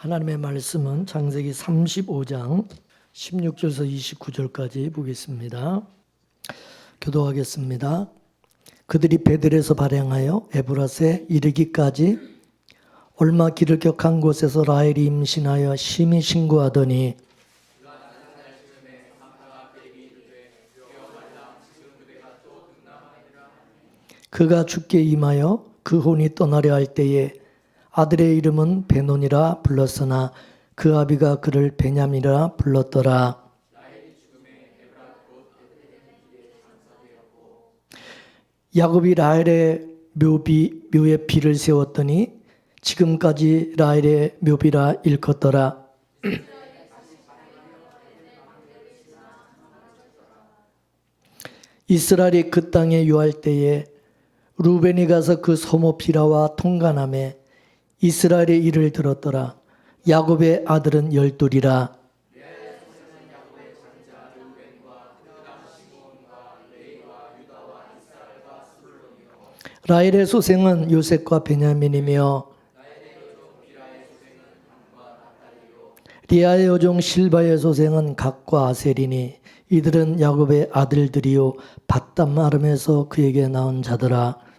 하나님의 말씀은 창세기 35장 16절에서 29절까지 보겠습니다. 교도하겠습니다. 그들이 베델에서 발행하여 에브라스에 이르기까지 얼마 길을 격한 곳에서 라헬이 임신하여 심히 신고하더니 그가 죽게 임하여 그 혼이 떠나려 할 때에 아들의 이름은 베논이라 불렀으나 그 아비가 그를 베냐민이라 불렀더라. 야곱이 라헬의 묘에 비를 세웠더니 지금까지 라헬의 묘비라 일컫더라. 이스라엘이 그 땅에 유할 때에 루벤이 가서 그 소모 비라와 통간함에 이스라엘의 일을 들었더라. 야곱의 아들은 12이라. 라헬의 소생은 요셉과 베냐민이며 리아의 여종 실바의 소생은 갓과 아셀이니 이들은 야곱의 아들들이요 밧담 아름에서 그에게 낳은 자더라.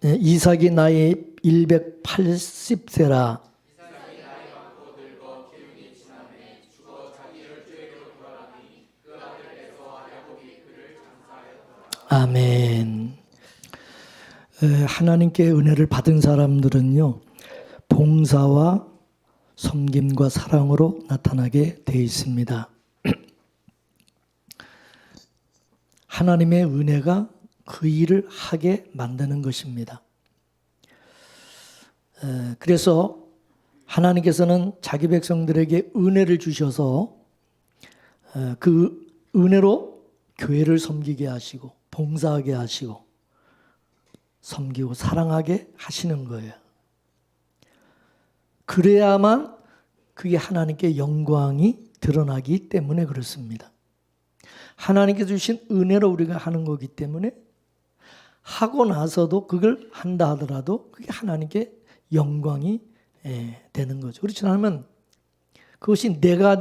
이삭이 나이 180세라. 아멘. 하나님께 은혜를 받은 사람들은요, 봉사와 섬김과 사랑으로 나타나게 되어 있습니다. 하나님의 은혜가 그 일을 하게 만드는 것입니다. 그래서 하나님께서는 자기 백성들에게 은혜를 주셔서 그 은혜로 교회를 섬기게 하시고 봉사하게 하시고 섬기고 사랑하게 하시는 거예요. 그래야만 그게 하나님께 영광이 드러나기 때문에 그렇습니다. 하나님께서 주신 은혜로 우리가 하는 거기 때문에 하고 나서도 그걸 한다 하더라도 그게 하나님께 영광이 되는 거죠. 그렇지 않으면 그것이 내가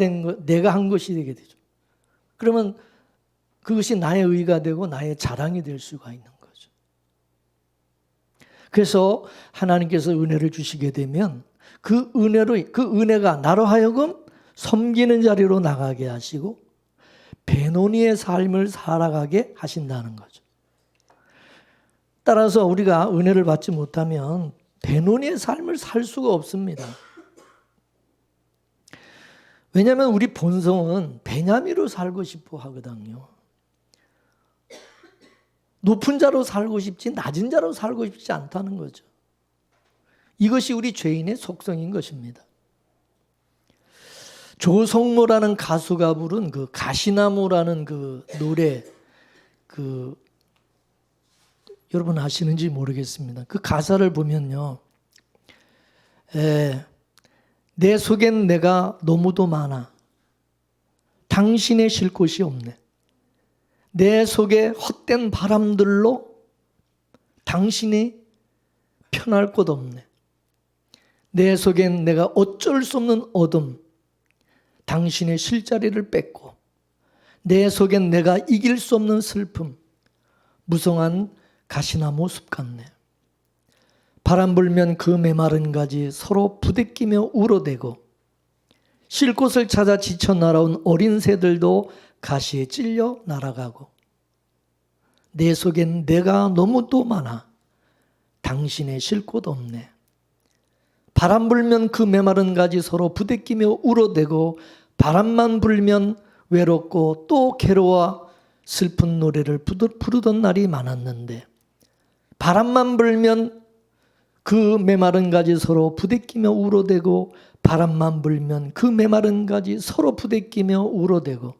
한 것이 되게 되죠. 그러면 그것이 나의 의가 되고 나의 자랑이 될 수가 있는 거죠. 그래서 하나님께서 은혜를 주시게 되면 그 은혜가 나로 하여금 섬기는 자리로 나가게 하시고 베노니의 삶을 살아가게 하신다는 거죠. 따라서 우리가 은혜를 받지 못하면 베노니의 삶을 살 수가 없습니다. 왜냐하면 우리 본성은 베냐민으로 살고 싶어 하거든요. 높은 자로 살고 싶지 낮은 자로 살고 싶지 않다는 거죠. 이것이 우리 죄인의 속성인 것입니다. 조성모라는 가수가 부른 그 가시나무라는 그 노래, 여러분 아시는지 모르겠습니다. 그 가사를 보면요, 내 속엔 내가 너무도 많아. 당신의 쉴 곳이 없네. 내 속에 헛된 바람들로 당신이 편할 곳 없네. 내 속엔 내가 어쩔 수 없는 어둠, 당신의 쉴자리를 뺏고 내 속엔 내가 이길 수 없는 슬픔, 무성한 가시나무 숲 같네. 바람 불면 그 메마른 가지 서로 부대끼며 울어대고 쉴 곳을 찾아 지쳐 날아온 어린 새들도 가시에 찔려 날아가고 내 속엔 내가 너무도 많아. 당신의 쉴 곳 없네. 바람 불면 그 메마른 가지 서로 부대끼며 울어대고 바람만 불면 외롭고 또 괴로워 슬픈 노래를 부르던 날이 많았는데 바람만 불면 그 메마른 가지 서로 부대끼며 울어대고 바람만 불면 그 메마른 가지 서로 부대끼며 울어대고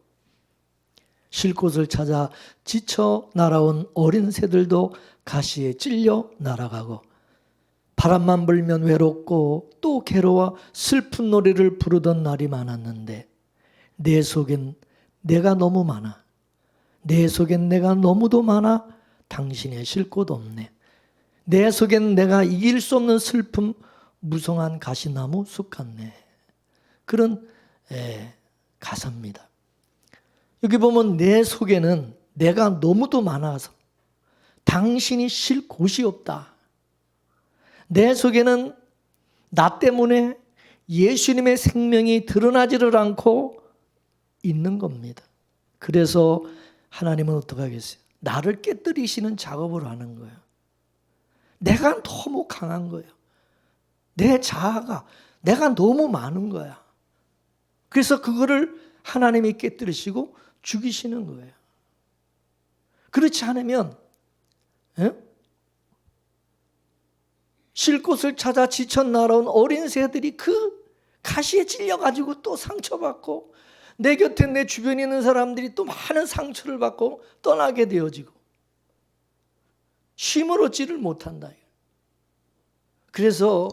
쉴 곳을 찾아 지쳐 날아온 어린 새들도 가시에 찔려 날아가고 바람만 불면 외롭고 또 괴로워 슬픈 노래를 부르던 날이 많았는데 내 속엔 내가 너무 많아. 내 속엔 내가 너무도 많아 당신의 쉴 곳 없네. 내 속엔 내가 이길 수 없는 슬픔 무성한 가시나무 숲 같네. 그런 가사입니다. 여기 보면 내 속에는 내가 너무도 많아서 당신이 쉴 곳이 없다. 내 속에는 나 때문에 예수님의 생명이 드러나지를 않고 있는 겁니다. 그래서 하나님은 어떻게 하겠어요? 나를 깨뜨리시는 작업을 하는 거예요. 내가 너무 강한 거예요. 내 자아가, 내가 너무 많은 거야. 그래서 그거를 하나님이 깨뜨리시고 죽이시는 거예요. 그렇지 않으면 쉴 곳을 찾아 지쳐 날아온 어린 새들이 그 가시에 찔려가지고 또 상처받고, 내 곁에 내 주변에 있는 사람들이 또 많은 상처를 받고 떠나게 되어지고 쉼을 얻지를 못한다. 그래서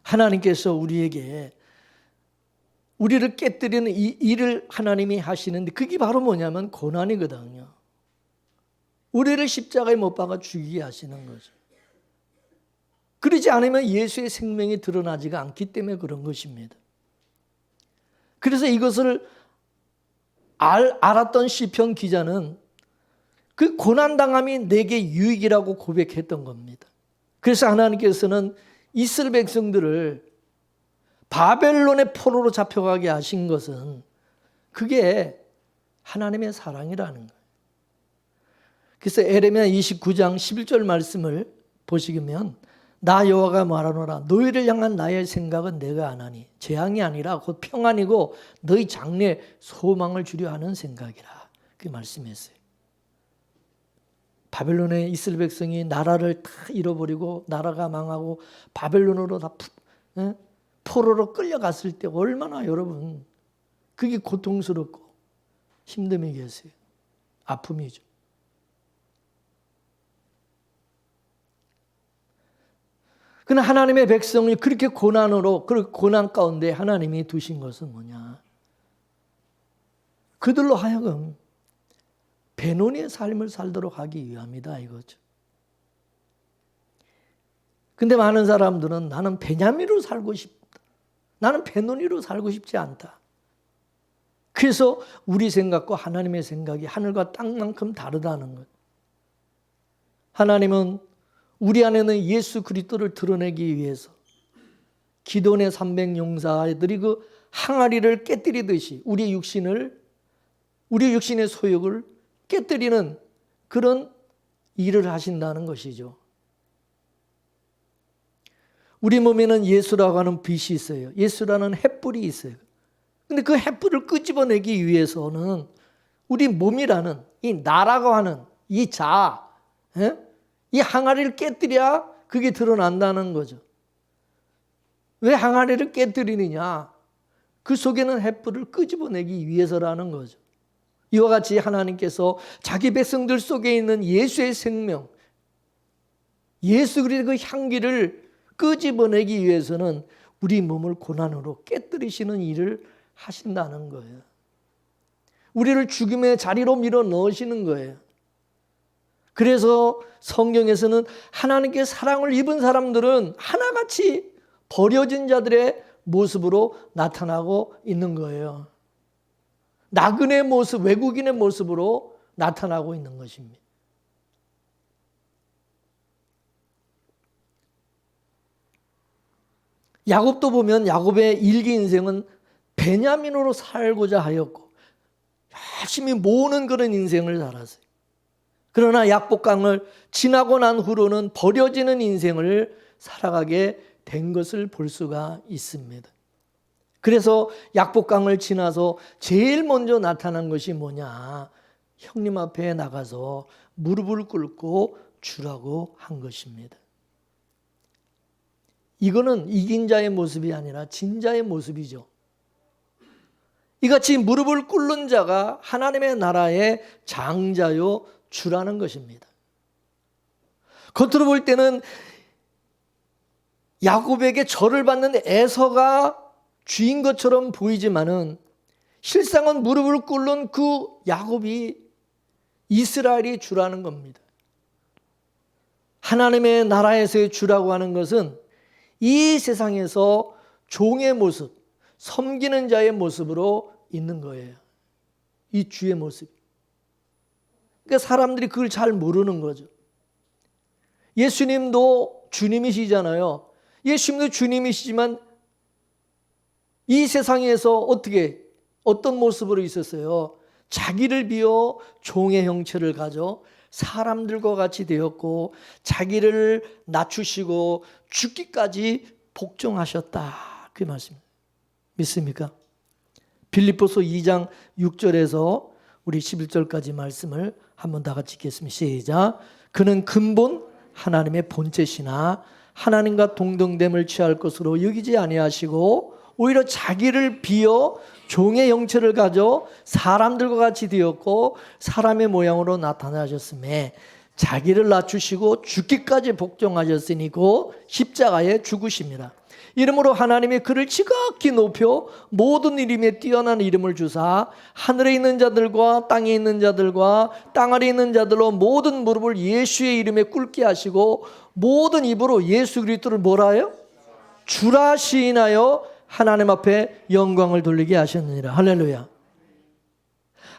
하나님께서 우리에게 우리를 깨뜨리는 이 일을 하나님이 하시는데, 그게 바로 뭐냐면 고난이거든요. 우리를 십자가에 못 박아 죽이게 하시는 거죠. 그러지 않으면 예수의 생명이 드러나지가 않기 때문에 그런 것입니다. 그래서 이것을 알았던 시편 기자는 그 고난당함이 내게 유익이라고 고백했던 겁니다. 그래서 하나님께서는 이스라엘 백성들을 바벨론의 포로로 잡혀가게 하신 것은 그게 하나님의 사랑이라는 거예요. 그래서 에레미야 29장 11절 말씀을 보시면, 나 여호와가 말하노라 너희를 향한 나의 생각은 내가 아나니 재앙이 아니라 곧 평안이고 너희 장래에 소망을 주려 하는 생각이라. 그 말씀했어요. 바벨론의 이스라엘 백성이 나라를 다 잃어버리고 나라가 망하고 바벨론으로 다 포로로 끌려갔을 때 얼마나 여러분 그게 고통스럽고 힘듦이겠어요. 아픔이죠. 그러나 하나님의 백성이 그렇게 고난으로, 그 고난 가운데 하나님이 두신 것은 뭐냐? 그들로 하여금 베노니의 삶을 살도록 하기 위함이다 이거죠. 근데 많은 사람들은 나는 베냐민으로 살고 싶다. 나는 베노니로 살고 싶지 않다. 그래서 우리 생각과 하나님의 생각이 하늘과 땅만큼 다르다는 것. 하나님은 우리 안에는 예수 그리스도를 드러내기 위해서 기돈의 300용사들이 그 항아리를 깨뜨리듯이 우리 육신의 소욕을 깨뜨리는 그런 일을 하신다는 것이죠. 우리 몸에는 예수라고 하는 빛이 있어요. 예수라는 햇불이 있어요. 근데 그 햇불을 끄집어내기 위해서는 우리 몸이라는 이 나라고 하는 이 자아, 이 항아리를 깨뜨려야 그게 드러난다는 거죠. 왜 항아리를 깨뜨리느냐? 그 속에는 햇불을 끄집어내기 위해서라는 거죠. 이와 같이 하나님께서 자기 백성들 속에 있는 예수의 생명, 예수 그리스도의 그 향기를 끄집어내기 위해서는 우리 몸을 고난으로 깨뜨리시는 일을 하신다는 거예요. 우리를 죽음의 자리로 밀어 넣으시는 거예요. 그래서 성경에서는 하나님께 사랑을 입은 사람들은 하나같이 버려진 자들의 모습으로 나타나고 있는 거예요. 나그네의 모습, 외국인의 모습으로 나타나고 있는 것입니다. 야곱도 보면 야곱의 일기 인생은 베냐민으로 살고자 하였고 열심히 모으는 그런 인생을 살았어요. 그러나 약복강을 지나고 난 후로는 버려지는 인생을 살아가게 된 것을 볼 수가 있습니다. 그래서 약복강을 지나서 제일 먼저 나타난 것이 뭐냐? 형님 앞에 나가서 무릎을 꿇고 주라고 한 것입니다. 이거는 이긴 자의 모습이 아니라 진 자의 모습이죠. 이같이 무릎을 꿇는 자가 하나님의 나라의 장자요 주라는 것입니다. 겉으로 볼 때는 야곱에게 절을 받는 에서가 주인 것처럼 보이지만은 실상은 무릎을 꿇는 그 야곱이 이스라엘이 주라는 겁니다. 하나님의 나라에서의 주라고 하는 것은 이 세상에서 종의 모습, 섬기는 자의 모습으로 있는 거예요. 이 주의 모습. 그러니까 사람들이 그걸 잘 모르는 거죠. 예수님도 주님이시잖아요. 예수님도 주님이시지만 이 세상에서 어떤 모습으로 있었어요? 자기를 비워 종의 형체를 가져 사람들과 같이 되었고 자기를 낮추시고 죽기까지 복종하셨다. 그 말씀 믿습니까? 빌립보서 2장 6절에서 우리 11절까지 말씀을 한번 다 같이 읽겠습니다. 시작. 그는 근본 하나님의 본체시나 하나님과 동등됨을 취할 것으로 여기지 아니하시고 오히려 자기를 비어 종의 형체를 가져 사람들과 같이 되었고 사람의 모양으로 나타나셨음에 자기를 낮추시고 죽기까지 복종하셨으니 곧 십자가에 죽으심이라. 이름으로 하나님이 그를 지극히 높여 모든 이름에 뛰어난 이름을 주사 하늘에 있는 자들과 땅에 있는 자들과 땅 아래 있는 자들로 모든 무릎을 예수의 이름에 꿇게 하시고 모든 입으로 예수 그리스도를 뭐라 해요? 주라 시인하여 하나님 앞에 영광을 돌리게 하셨느니라. 할렐루야.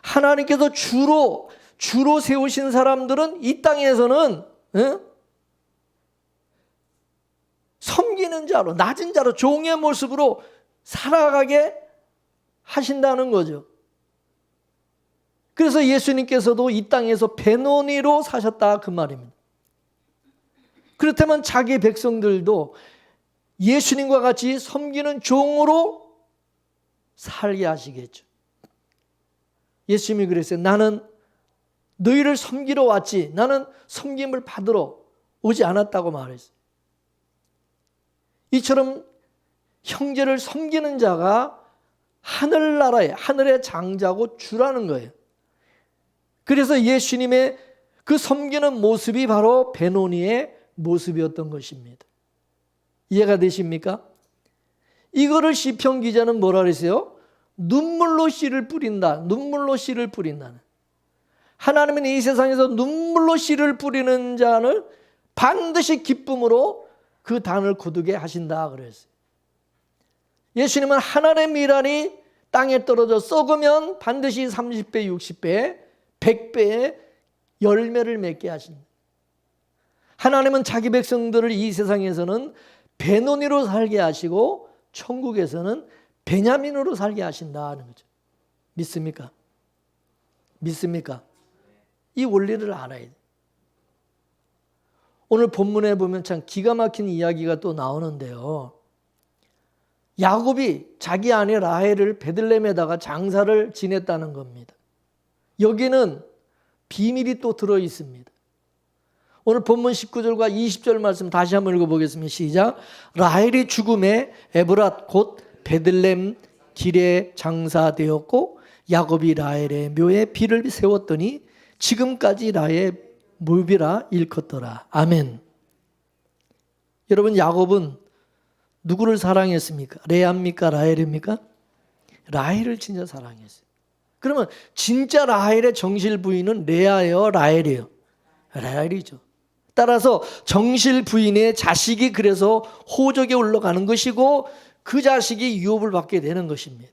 하나님께서 주로 세우신 사람들은 이 땅에서는 섬기는 자로, 낮은 자로, 종의 모습으로 살아가게 하신다는 거죠. 그래서 예수님께서도 이 땅에서 배노니로 사셨다 그 말입니다. 그렇다면 자기 백성들도 예수님과 같이 섬기는 종으로 살게 하시겠죠. 예수님이 그랬어요. 나는 너희를 섬기러 왔지 나는 섬김을 받으러 오지 않았다고 말했어요. 이처럼 형제를 섬기는 자가 하늘의 장자고 주라는 거예요. 그래서 예수님의 그 섬기는 모습이 바로 베노니의 모습이었던 것입니다. 이해가 되십니까? 이거를 시편 기자는 뭐라 그랬어요? 눈물로 씨를 뿌린다. 눈물로 씨를 뿌린다는. 하나님은 이 세상에서 눈물로 씨를 뿌리는 자는 반드시 기쁨으로 그 단을 거두게 하신다 그랬어요. 예수님은 하늘의 미랄이 땅에 떨어져 썩으면 반드시 30배, 60배, 100배의 열매를 맺게 하신다. 하나님은 자기 백성들을 이 세상에서는 베노니로 살게 하시고 천국에서는 베냐민으로 살게 하신다는 거죠. 믿습니까? 믿습니까? 이 원리를 알아야 돼요. 오늘 본문에 보면 참 기가 막힌 이야기가 또 나오는데요. 야곱이 자기 아내 라헬을 베들레헴에다가 장사를 지냈다는 겁니다. 여기는 비밀이 또 들어 있습니다. 오늘 본문 19절과 20절 말씀 다시 한번 읽어보겠습니다. 시작. 라헬이 죽음에 에브랏 곧 베들레헴 길에 장사되었고 야곱이 라헬의 묘에 비를 세웠더니 지금까지 라헬의 묘비라 일컫더라. 아멘. 여러분 야곱은 누구를 사랑했습니까? 레아입니까? 라헬입니까? 라헬을 진짜 사랑했어요. 그러면 진짜 라헬의 정실 부인은 레아예요? 라헬이에요? 라헬이죠. 따라서 정실 부인의 자식이 그래서 호적에 올라가는 것이고 그 자식이 유업을 받게 되는 것입니다.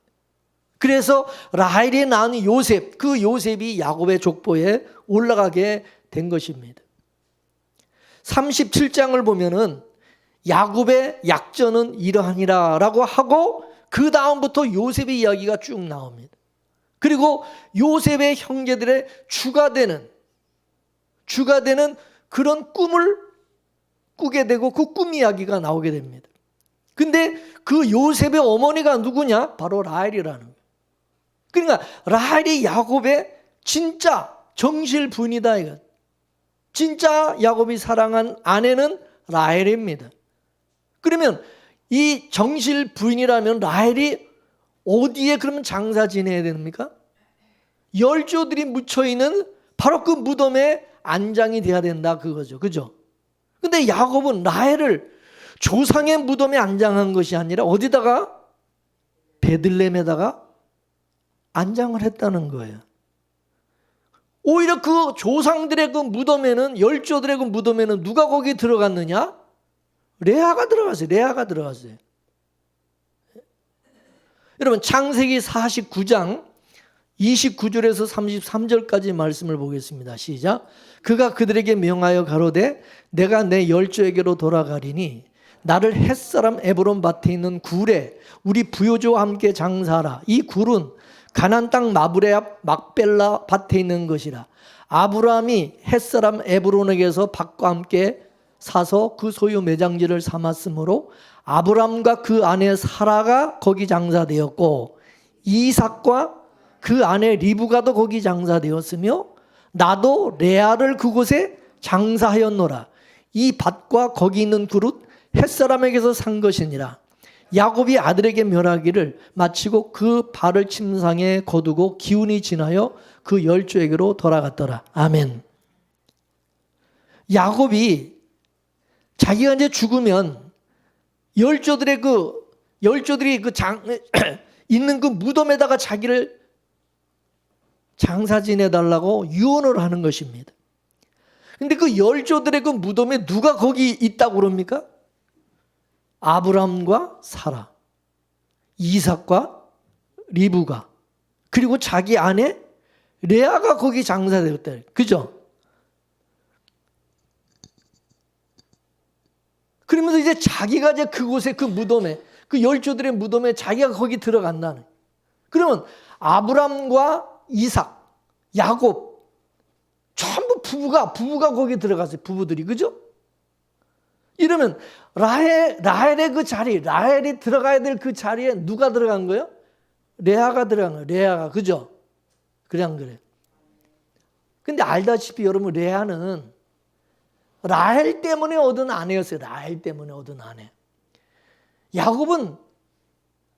그래서 라헬이 낳은 요셉, 그 요셉이 야곱의 족보에 올라가게 된 것입니다. 37장을 보면은 야곱의 약전은 이러하니라 라고 하고 그 다음부터 요셉의 이야기가 쭉 나옵니다. 그리고 요셉의 형제들의 주가 되는 그런 꿈을 꾸게 되고 그 꿈 이야기가 나오게 됩니다. 근데 그 요셉의 어머니가 누구냐? 바로 라헬이라는 거예요. 그러니까 라헬이 야곱의 진짜 정실 부인이다 이거. 진짜 야곱이 사랑한 아내는 라헬입니다. 그러면 이 정실 부인이라면 라헬이 어디에 그러면 장사 지내야 됩니까? 열조들이 묻혀있는 바로 그 무덤에 안장이 돼야 된다 그거죠. 그죠? 근데 야곱은 라헬을 조상의 무덤에 안장한 것이 아니라 어디다가? 베들레헴에다가 안장을 했다는 거예요. 오히려 그 조상들의 그 무덤에는, 열조들의 그 무덤에는 누가 거기 들어갔느냐? 레아가 들어갔어요. 레아가 들어갔어요. 여러분 창세기 49장 29절에서 33절까지 말씀을 보겠습니다. 시작. 그가 그들에게 명하여 가로되 내가 내 열조에게로 돌아가리니 나를 햇사람 에브론 밭에 있는 굴에 우리 부요조와 함께 장사하라. 이 굴은 가나안 땅 마브레 앞 막벨라 밭에 있는 것이라. 아브라함이 햇사람 에브론에게서 밭과 함께 사서 그 소유 매장지를 삼았으므로 아브라함과 그 아내 사라가 거기 장사되었고 이삭과 그 아내 리브가도 거기 장사되었으며 나도 레아를 그곳에 장사하였노라. 이 밭과 거기 있는 그릇 햇사람에게서 산 것이니라. 야곱이 아들에게 멸하기를 마치고 그 발을 침상에 거두고 기운이 지나여 그 열조에게로 돌아갔더라. 아멘. 야곱이 자기가 이제 죽으면 열조들이 있는 그 무덤에다가 자기를 장사 지내달라고 유언을 하는 것입니다. 근데 그 열조들의 그 무덤에 누가 거기 있다고 그럽니까? 아브람과 사라, 이삭과 리브가, 그리고 자기 아내 레아가 거기 장사되었다. 그죠? 그러면서 이제 자기가 이제 그곳에 그 무덤에, 그 열조들의 무덤에 자기가 거기 들어간다는. 그러면 아브람과 이삭, 야곱 전부 부부가 거기 들어갔어요. 부부들이. 그죠? 이러면 라헬의 그 자리, 라헬이 들어가야 될 그 자리에 누가 들어간 거예요? 레아가 들어간 거예요. 레아가. 그죠? 그래 안 그래요? 근데 알다시피 여러분 레아는 라헬 때문에 얻은 아내였어요. 라헬 때문에 얻은 아내. 야곱은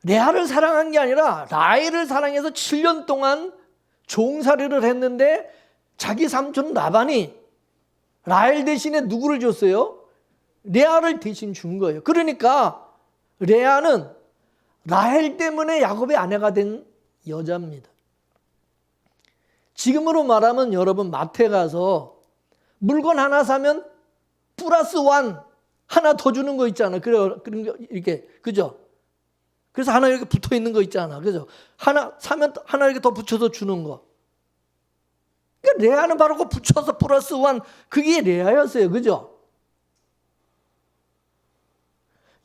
레아를 사랑한 게 아니라 라헬을 사랑해서 7년 동안 종살이를 했는데 자기 삼촌 라반이 라헬 대신에 누구를 줬어요? 레아를 대신 준 거예요. 그러니까 레아는 라헬 때문에 야곱의 아내가 된 여자입니다. 지금으로 말하면 여러분 마트에 가서 물건 하나 사면 플러스 원 하나 더 주는 거 있잖아. 그런 거 이렇게. 그죠? 그래서 하나 이렇게 붙어 있는 거 있잖아. 그죠? 하나 사면 하나 이렇게 더 붙여서 주는 거. 그러니까 레아는 바로 그 붙여서 플러스 원, 그게 레아였어요. 그죠?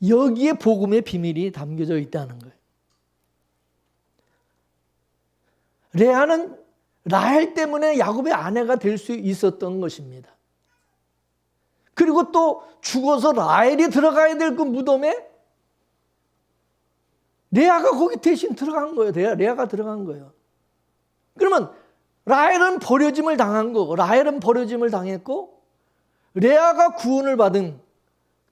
여기에 복음의 비밀이 담겨져 있다는 거예요. 레아는 라헬 때문에 야곱의 아내가 될 수 있었던 것입니다. 그리고 또 죽어서 라헬이 들어가야 될 그 무덤에 레아가 거기 대신 들어간 거예요. 레아가 들어간 거예요. 그러면 라헬은 버려짐을 당한 거고, 라헬은 버려짐을 당했고, 레아가 구원을 받은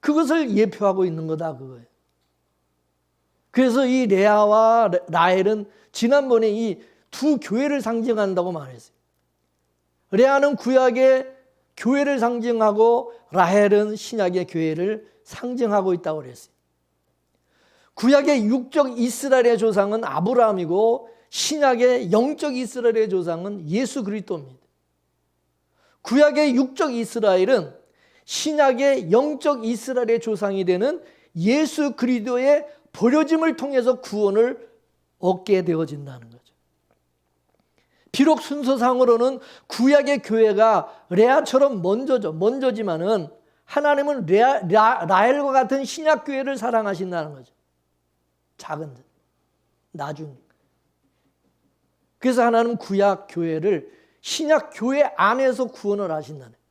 그것을 예표하고 있는 거다 그거예요. 그래서 이 레아와 라헬은 지난번에 이 두 교회를 상징한다고 말했어요. 레아는 구약의 교회를 상징하고 라헬은 신약의 교회를 상징하고 있다고 그랬어요. 구약의 육적 이스라엘의 조상은 아브라함이고 신약의 영적 이스라엘의 조상은 예수 그리스도입니다. 구약의 육적 이스라엘은 신약의 영적 이스라엘의 조상이 되는 예수 그리스도의 버려짐을 통해서 구원을 얻게 되어진다는 거죠. 비록 순서상으로는 구약의 교회가 레아처럼 먼저지만은 하나님은 라헬과 같은 신약 교회를 사랑하신다는 거죠. 작은 나중. 그래서 하나님은 구약 교회를 신약 교회 안에서 구원을 하신다는 거예요.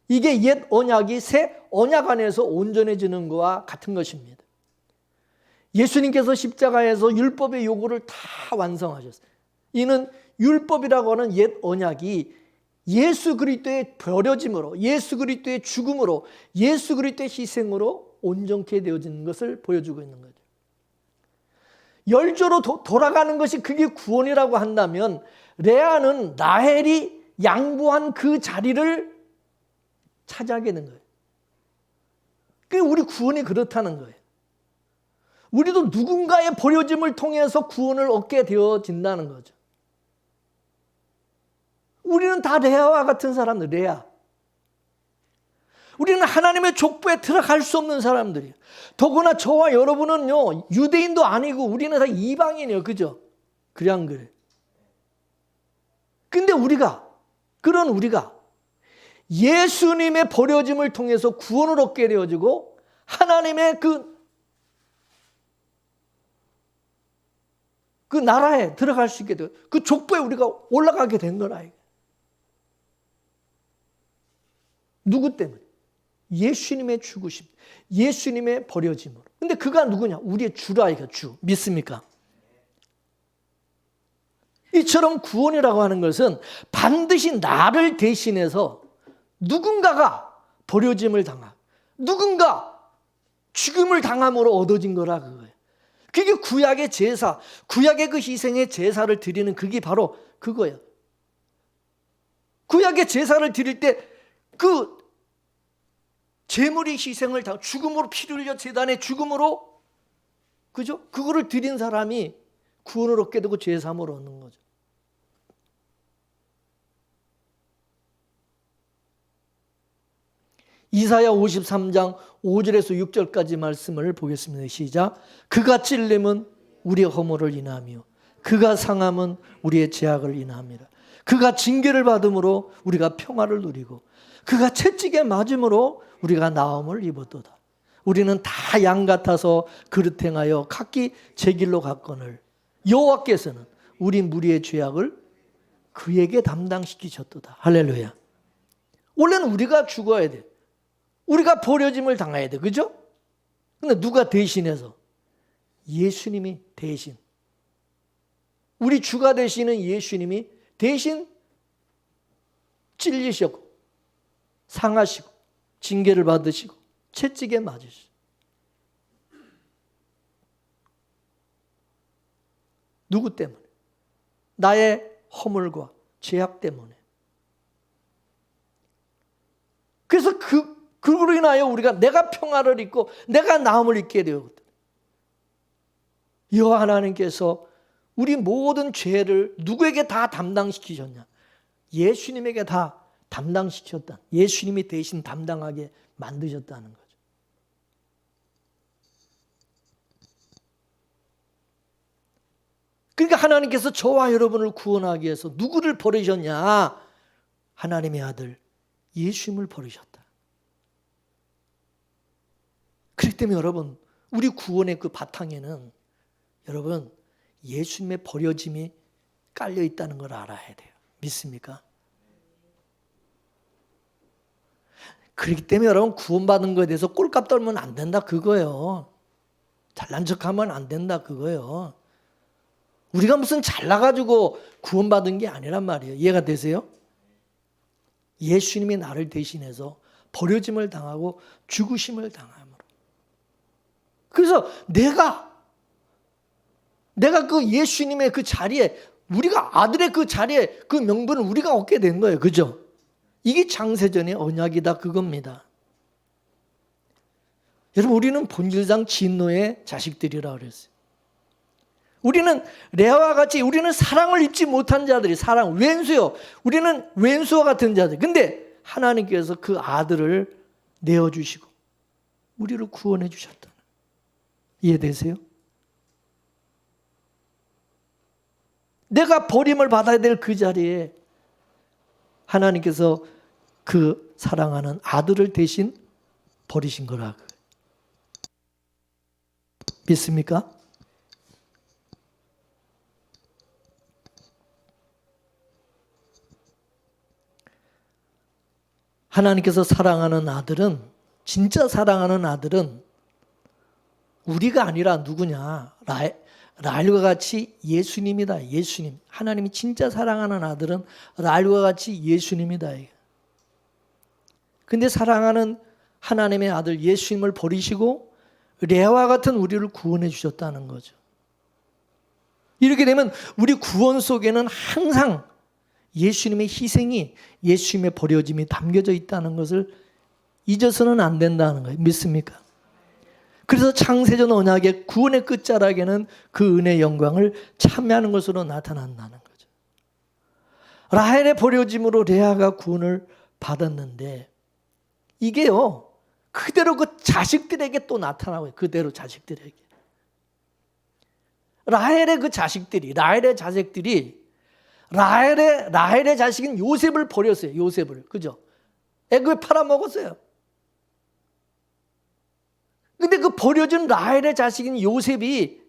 이게 옛 언약이 새 언약 안에서 온전해지는 것과 같은 것입니다. 예수님께서 십자가에서 율법의 요구를 다 완성하셨어요. 이는 율법이라고 하는 옛 언약이 예수 그리스도의 버려짐으로, 예수 그리스도의 죽음으로, 예수 그리스도의 희생으로 온전케 되어지는 것을 보여주고 있는 거죠. 열조로 돌아가는 것이 그게 구원이라고 한다면 레아는 라헬이 양보한 그 자리를 차지하게 된 거예요. 그게 우리 구원이 그렇다는 거예요. 우리도 누군가의 버려짐을 통해서 구원을 얻게 되어진다는 거죠. 우리는 다 레아와 같은 사람들, 레아. 우리는 하나님의 족보에 들어갈 수 없는 사람들이에요. 더구나 저와 여러분은요, 유대인도 아니고 우리는 다 이방인이에요. 그죠? 그래 안 그래? 근데 그런 우리가 예수님의 버려짐을 통해서 구원을 얻게 되어지고 하나님의 그 나라에 들어갈 수 있게 돼요. 그 족보에 우리가 올라가게 된 거라. 누구 때문에? 예수님의 죽으심, 예수님의 버려짐으로. 근데 그가 누구냐? 우리의 주라, 이거 주. 믿습니까? 이처럼 구원이라고 하는 것은 반드시 나를 대신해서 누군가가 버려짐을 당하고 누군가 죽음을 당함으로 얻어진 거라 그거예요. 그게 구약의 제사, 구약의 그 희생의 제사를 드리는 그게 바로 그거예요. 구약의 제사를 드릴 때 그 제물이 희생을 당하고 죽음으로 피를 흘려 제단의 죽음으로, 그죠? 그거를 드린 사람이 구원을 얻게 되고 죄사함을 얻는 거죠. 이사야 53장 5절에서 6절까지 말씀을 보겠습니다. 시작. 그가 찔림은 우리의 허물을 인하며 그가 상함은 우리의 죄악을 인하미라. 그가 징계를 받음으로 우리가 평화를 누리고 그가 채찍에 맞음으로 우리가 나음을 입었도다. 우리는 다 양 같아서 그릇 행하여 각기 제 길로 갔거늘 여호와께서는 우리 무리의 죄악을 그에게 담당시키셨도다. 할렐루야. 원래는 우리가 죽어야 돼. 우리가 버려짐을 당해야 돼. 그죠? 근데 누가 대신해서? 예수님이 대신. 우리 주가 되시는 예수님이 대신 찔리셨고 상하시고 징계를 받으시고 채찍에 맞으시고. 누구 때문에? 나의 허물과 죄악 때문에. 그래서 그로 인하여 내가 평화를 잊고 내가 나음을 잊게 되었거든. 여호와 하나님께서 우리 모든 죄를 누구에게 다 담당시키셨냐? 예수님에게 다 담당시켰다. 예수님이 대신 담당하게 만드셨다는 거죠. 그러니까 하나님께서 저와 여러분을 구원하기 위해서 누구를 버리셨냐? 하나님의 아들 예수님을 버리셨다. 그렇기 때문에 여러분, 우리 구원의 그 바탕에는 여러분 예수님의 버려짐이 깔려 있다는 걸 알아야 돼요. 믿습니까? 그렇기 때문에 여러분 구원받은 것에 대해서 꼴값 떨면 안 된다 그거예요. 잘난 척하면 안 된다 그거예요. 우리가 무슨 잘나가지고 구원받은 게 아니란 말이에요. 이해가 되세요? 예수님이 나를 대신해서 버려짐을 당하고 죽으심을 당함으로. 그래서 내가 그 예수님의 그 자리에, 우리가 아들의 그 자리에 그 명분을 우리가 얻게 된 거예요. 그죠? 이게 창세전의 언약이다 그겁니다. 여러분, 우리는 본질상 진노의 자식들이라 그랬어요. 우리는 레아와 같이 우리는 사랑을 입지 못한 자들이, 사랑, 왼수요. 우리는 왼수와 같은 자들. 근데 하나님께서 그 아들을 내어주시고 우리를 구원해 주셨다. 이해되세요? 내가 버림을 받아야 될 그 자리에 하나님께서 그 사랑하는 아들을 대신 버리신 거라. 믿습니까? 하나님께서 사랑하는 아들은, 진짜 사랑하는 아들은 우리가 아니라 누구냐? 라엘과 같이 예수님이다. 예수님. 하나님이 진짜 사랑하는 아들은 라엘과 같이 예수님이다. 근데 사랑하는 하나님의 아들 예수님을 버리시고 레아와 같은 우리를 구원해 주셨다는 거죠. 이렇게 되면 우리 구원 속에는 항상 예수님의 희생이, 예수님의 버려짐이 담겨져 있다는 것을 잊어서는 안 된다는 거예요. 믿습니까? 그래서 창세전 언약의 구원의 끝자락에는 그 은혜의 영광을 참여하는 것으로 나타난다는 거죠. 라헬의 버려짐으로 레아가 구원을 받았는데 이게요 그대로 그 자식들에게 또 나타나고요. 그대로 자식들에게. 라헬의 그 자식들이 라헬의 자식인 요셉을 버렸어요. 요셉을. 그죠? 애굽에 팔아먹었어요. 근데 그 버려진 라헬의 자식인 요셉이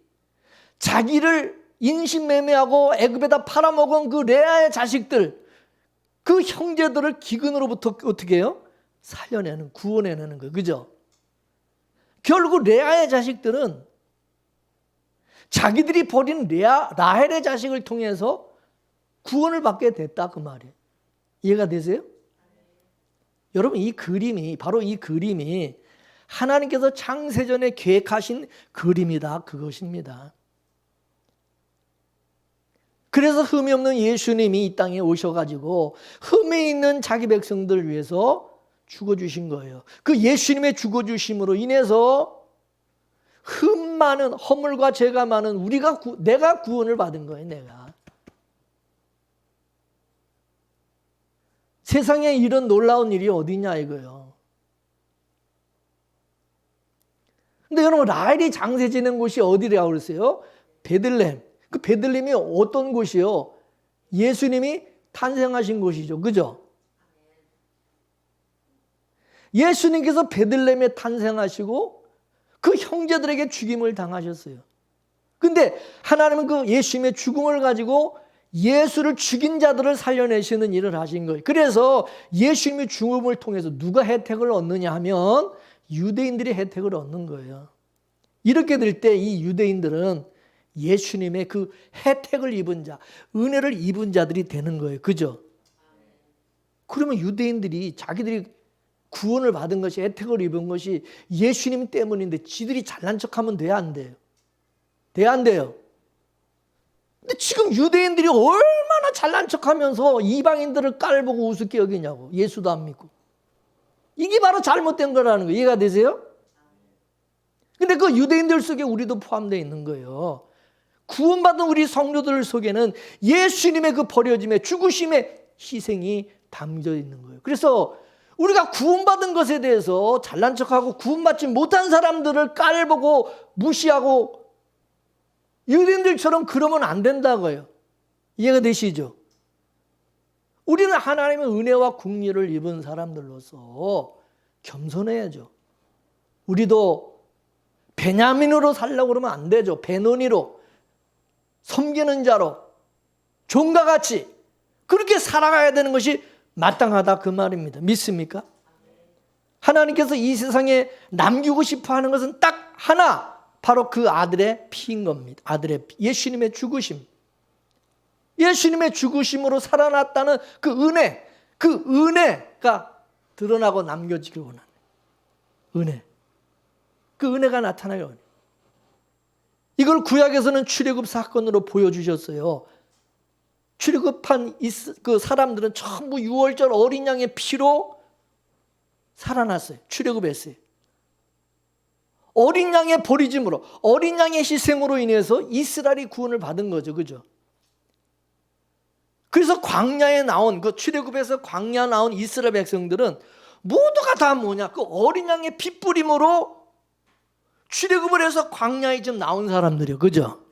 자기를 인신매매하고 애굽에다 팔아먹은 그 레아의 자식들, 그 형제들을 기근으로부터 어떻게 해요? 살려내는, 구원해내는 거예요. 그죠? 결국 레아의 자식들은 자기들이 버린 라헬의 자식을 통해서 구원을 받게 됐다 그 말이에요. 이해가 되세요? 여러분 바로 이 그림이 하나님께서 창세전에 계획하신 그림이다 그것입니다. 그래서 흠이 없는 예수님이 이 땅에 오셔가지고 흠이 있는 자기 백성들을 위해서 죽어주신 거예요. 그 예수님의 죽어주심으로 인해서 흠 많은 허물과 죄가 많은 내가 구원을 받은 거예요. 내가. 세상에 이런 놀라운 일이 어디냐 이거예요. 근데 여러분 라헬이 장세 지낸 곳이 어디라고 그랬어요? 베들레헴. 그 베들레헴이 어떤 곳이요? 예수님이 탄생하신 곳이죠. 그죠? 예수님께서 베들레헴에 탄생하시고 그 형제들에게 죽임을 당하셨어요. 근데 하나님은 그 예수님의 죽음을 가지고 예수를 죽인 자들을 살려내시는 일을 하신 거예요. 그래서 예수님의 죽음을 통해서 누가 혜택을 얻느냐 하면 유대인들이 혜택을 얻는 거예요. 이렇게 될 때 이 유대인들은 예수님의 그 혜택을 입은 자, 은혜를 입은 자들이 되는 거예요. 그죠? 그러면 유대인들이 자기들이 구원을 받은 것이, 혜택을 입은 것이 예수님 때문인데 지들이 잘난 척하면 돼야 안 돼요? 돼야 안 돼요? 근데 지금 유대인들이 얼마나 잘난 척하면서 이방인들을 깔보고 우습게 여기냐고. 예수도 안 믿고. 이게 바로 잘못된 거라는 거예요. 이해가 되세요? 근데 그 유대인들 속에 우리도 포함되어 있는 거예요. 구원받은 우리 성도들 속에는 예수님의 그 버려짐의 죽으심의 희생이 담겨 있는 거예요. 그래서 우리가 구원받은 것에 대해서 잘난 척하고 구원받지 못한 사람들을 깔보고 무시하고 유대인들처럼 그러면 안 된다고요. 이해가 되시죠? 우리는 하나님의 은혜와 긍휼을 입은 사람들로서 겸손해야죠. 우리도 베냐민으로 살려고 그러면 안 되죠. 베노니로, 섬기는 자로, 종과 같이 그렇게 살아가야 되는 것이 마땅하다 그 말입니다. 믿습니까? 하나님께서 이 세상에 남기고 싶어 하는 것은 딱 하나, 바로 그 아들의 피인 겁니다. 아들의 피, 예수님의 죽으심. 예수님의 죽으심으로 살아났다는 그 은혜가 드러나고 남겨지길 원하는 은혜. 그 은혜가 나타나요. 이걸 구약에서는 출애굽 사건으로 보여주셨어요. 출애굽한 그 사람들은 전부 6월절 어린 양의 피로 살아났어요. 출애굽했어요. 어린 양의 버리짐으로, 어린 양의 희생으로 인해서 이스라엘이 구원을 받은 거죠. 그죠? 그래서 광야에 나온, 그 출애굽에서 광야 나온 이스라엘 백성들은 모두가 다 뭐냐? 그 어린 양의 피 뿌림으로 출애굽을 해서 광야에 좀 나온 사람들이요. 그죠?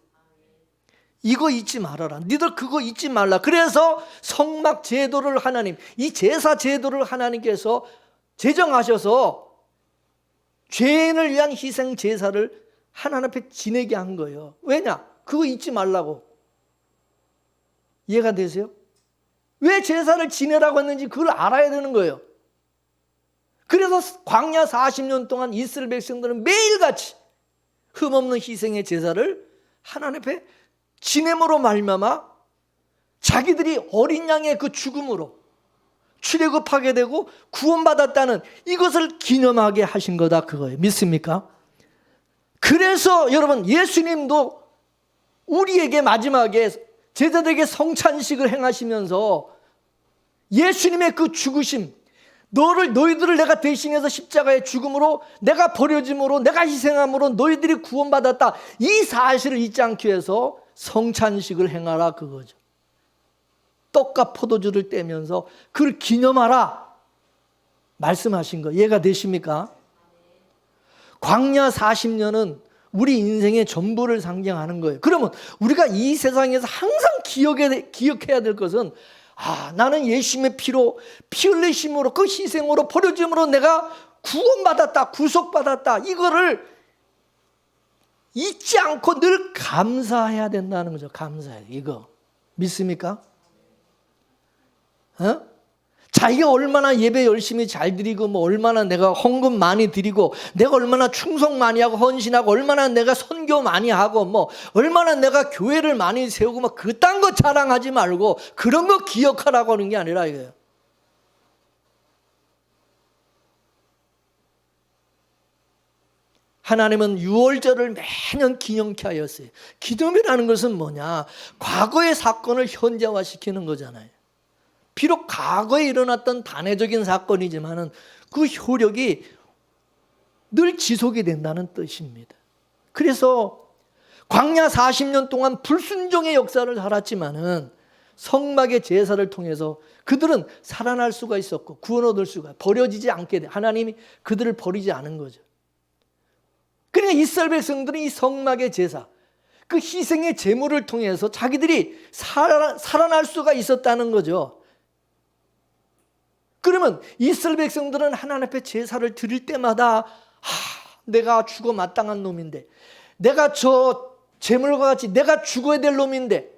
이거 잊지 말아라. 니들 그거 잊지 말라. 그래서 성막 제도를 이 제사 제도를 하나님께서 제정하셔서 죄인을 위한 희생 제사를 하나님 앞에 지내게 한 거예요. 왜냐? 그거 잊지 말라고. 이해가 되세요? 왜 제사를 지내라고 했는지 그걸 알아야 되는 거예요. 그래서 광야 40년 동안 이스라엘 백성들은 매일같이 흠없는 희생의 제사를 하나님 앞에 지냄으로 말미암아 자기들이 어린 양의 그 죽음으로 출애굽하게 되고 구원받았다는 이것을 기념하게 하신 거다 그거예요. 믿습니까? 그래서 여러분 예수님도 우리에게 마지막에 제자들에게 성찬식을 행하시면서 예수님의 그 죽으심, 너희들을 내가 대신해서 십자가의 죽음으로 내가 버려짐으로 내가 희생함으로 너희들이 구원받았다, 이 사실을 잊지 않기 위해서 성찬식을 행하라 그거죠. 떡과 포도주를 떼면서 그를 기념하라 말씀하신 거 이해가 되십니까? 광야 40년은 우리 인생의 전부를 상징하는 거예요. 그러면 우리가 이 세상에서 항상 기억해야 될 것은 나는 예수님의 피로 피 흘리심으로 그 희생으로 버려짐으로 내가 구원받았다, 구속받았다. 이거를 잊지 않고 늘 감사해야 된다는 거죠. 감사해. 이거 믿습니까? 자기가 얼마나 예배 열심히 잘 드리고 얼마나 내가 헌금 많이 드리고 내가 얼마나 충성 많이 하고 헌신하고 얼마나 내가 선교 많이 하고 얼마나 내가 교회를 많이 세우고 그딴 거 자랑하지 말고 그런 거 기억하라고 하는 게 아니라 이거예요. 하나님은 유월절을 매년 기념케 하였어요. 기념이라는 것은 뭐냐? 과거의 사건을 현재화시키는 거잖아요. 비록 과거에 일어났던 단회적인 사건이지만 그 효력이 늘 지속이 된다는 뜻입니다. 그래서 광야 40년 동안 불순종의 역사를 살았지만은 성막의 제사를 통해서 그들은 살아날 수가 있었고 구원 얻을 수가 버려지지 않게 돼. 하나님이 그들을 버리지 않은 거죠. 그러니까 이스라엘 백성들은 이 성막의 제사, 그 희생의 제물을 통해서 자기들이 살아날 수가 있었다는 거죠. 그러면 이스라엘 백성들은 하나님 앞에 제사를 드릴 때마다 내가 죽어 마땅한 놈인데, 내가 저 제물과 같이 내가 죽어야 될 놈인데,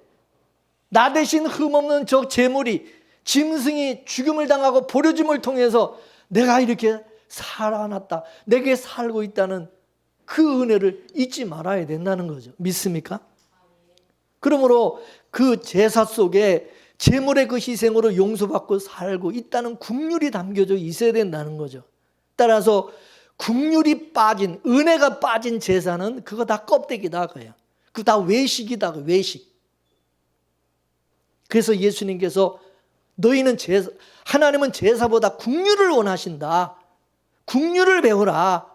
나 대신 흠없는 저 제물이 짐승이 죽음을 당하고 버려짐을 통해서 내가 이렇게 살아났다, 내게 살고 있다는 그 은혜를 잊지 말아야 된다는 거죠. 믿습니까? 그러므로 그 제사 속에 제물의 그 희생으로 용서받고 살고 있다는 국률이 담겨져 있어야 된다는 거죠. 따라서 국률이 빠진, 은혜가 빠진 제사는 그거 다 껍데기다 그거야. 그거 다 외식이다, 외식. 그래서 예수님께서 너희는 하나님은 제사보다 국률을 원하신다. 국률을 배우라.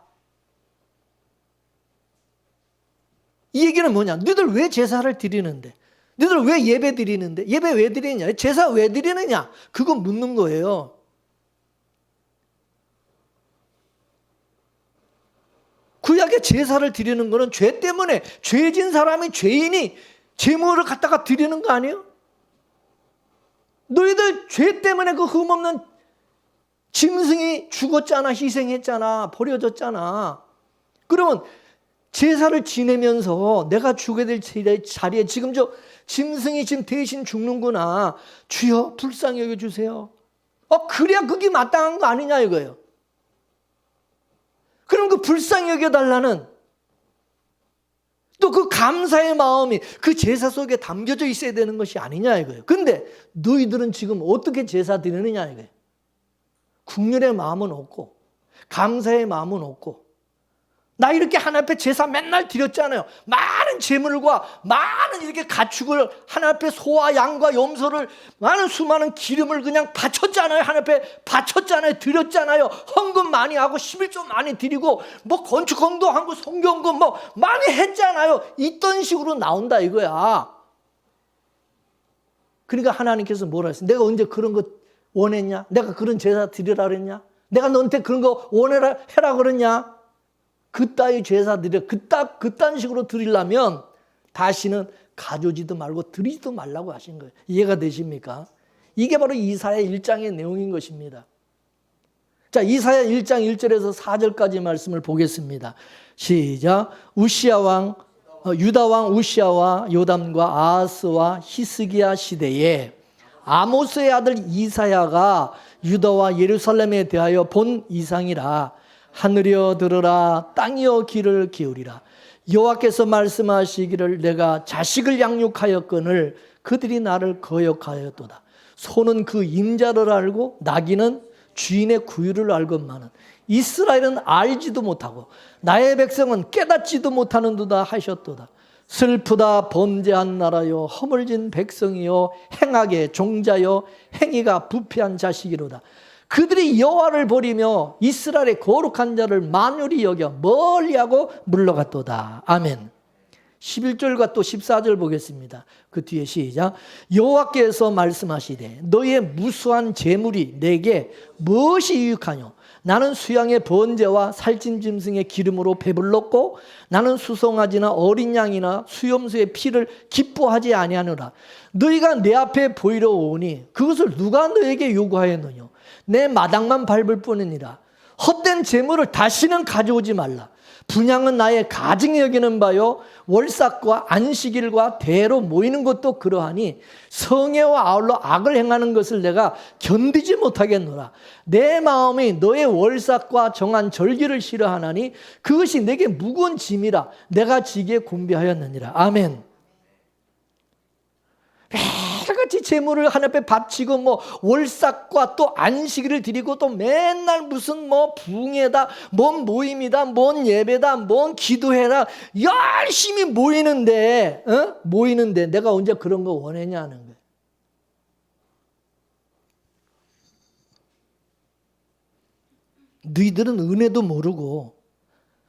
이 얘기는 뭐냐? 너희들 왜 제사를 드리는데? 너희들 왜 예배 드리는데? 예배 왜 드리느냐? 제사 왜 드리느냐? 그거 묻는 거예요. 구약의 제사를 드리는 거는 죄 때문에 죄진 사람이 죄인이 제물을 갖다가 드리는 거 아니에요? 너희들 죄 때문에 그 흠없는 짐승이 죽었잖아, 희생했잖아, 버려졌잖아. 그러면 제사를 지내면서 내가 죽어야 될 자리에 지금 저 짐승이 지금 대신 죽는구나. 주여 불쌍히 여겨주세요. 그래야 그게 마땅한 거 아니냐 이거예요. 그럼 그 불쌍히 여겨달라는 또 그 감사의 마음이 그 제사 속에 담겨져 있어야 되는 것이 아니냐 이거예요. 근데 너희들은 지금 어떻게 제사 드리느냐 이거예요. 국률의 마음은 없고 감사의 마음은 없고, 나 이렇게 하나님 앞에 제사 맨날 드렸잖아요. 많은 제물과 많은 이렇게 가축을 하나님 앞에 소와 양과 염소를 많은 수많은 기름을 그냥 바쳤잖아요. 하나님 앞에 바쳤잖아요. 드렸잖아요. 헌금 많이 하고 11조 많이 드리고 건축헌금도 하고 성경금 많이 했잖아요. 있던 식으로 나온다 이거야. 그러니까 하나님께서 뭐라 했어요? 내가 언제 그런 거 원했냐? 내가 그런 제사 드리라 그랬냐? 내가 너한테 그런 거 원해라 해라 그랬냐? 그따위 제사 드려 그딴 식으로 드리려면 다시는 가져오지도 말고 드리지도 말라고 하신 거예요. 이해가 되십니까? 이게 바로 이사야 1장의 내용인 것입니다. 자, 이사야 1장 1절에서 4절까지 말씀을 보겠습니다. 시작. 유다 왕 우시아와 요담과 아하스와 히스기야 시대에 아모스의 아들 이사야가 유다와 예루살렘에 대하여 본 이상이라. 하늘이여 들으라, 땅이여 귀를 기울이라. 여호와께서 말씀하시기를 내가 자식을 양육하였거늘 그들이 나를 거역하였도다. 소는 그 임자를 알고 나귀는 주인의 구유를 알건만은 이스라엘은 알지도 못하고 나의 백성은 깨닫지도 못하는도다 하셨도다. 슬프다 범죄한 나라여, 허물진 백성이여, 행하게 종자여, 행위가 부패한 자식이로다. 그들이 여호와를 버리며 이스라엘의 거룩한 자를 만유리 여겨 멀리하고 물러갔도다. 아멘. 11절과 또 14절 보겠습니다. 그 뒤에 시작. 여호와께서 말씀하시되 너희의 무수한 재물이 내게 무엇이 유익하뇨? 나는 수양의 번제와 살찐 짐승의 기름으로 배불렀고 나는 수송아지나 어린 양이나 수염소의 피를 기뻐하지 아니하노라. 너희가 내 앞에 보이러 오니 그것을 누가 너에게 요구하였느냐? 내 마당만 밟을 뿐이니라. 헛된 재물을 다시는 가져오지 말라. 분향은 나의 가증히 여기는 바요 월삭과 안식일과 대로 모이는 것도 그러하니 성애와 아울러 악을 행하는 것을 내가 견디지 못하겠노라. 내 마음이 너의 월삭과 정한 절기를 싫어하나니 그것이 내게 무거운 짐이라 내가 지기에 곤비하였느니라. 아멘. 매일같이 재물을 하나님 앞에 바치고 뭐 월삭과 또 안식일을 드리고 또 맨날 무슨 뭐 부흥회다, 뭔 모임이다, 뭔 예배다, 뭔 기도회다 열심히 모이는데 모이는데 내가 언제 그런 거 원했냐는 거예요. 너희들은 은혜도 모르고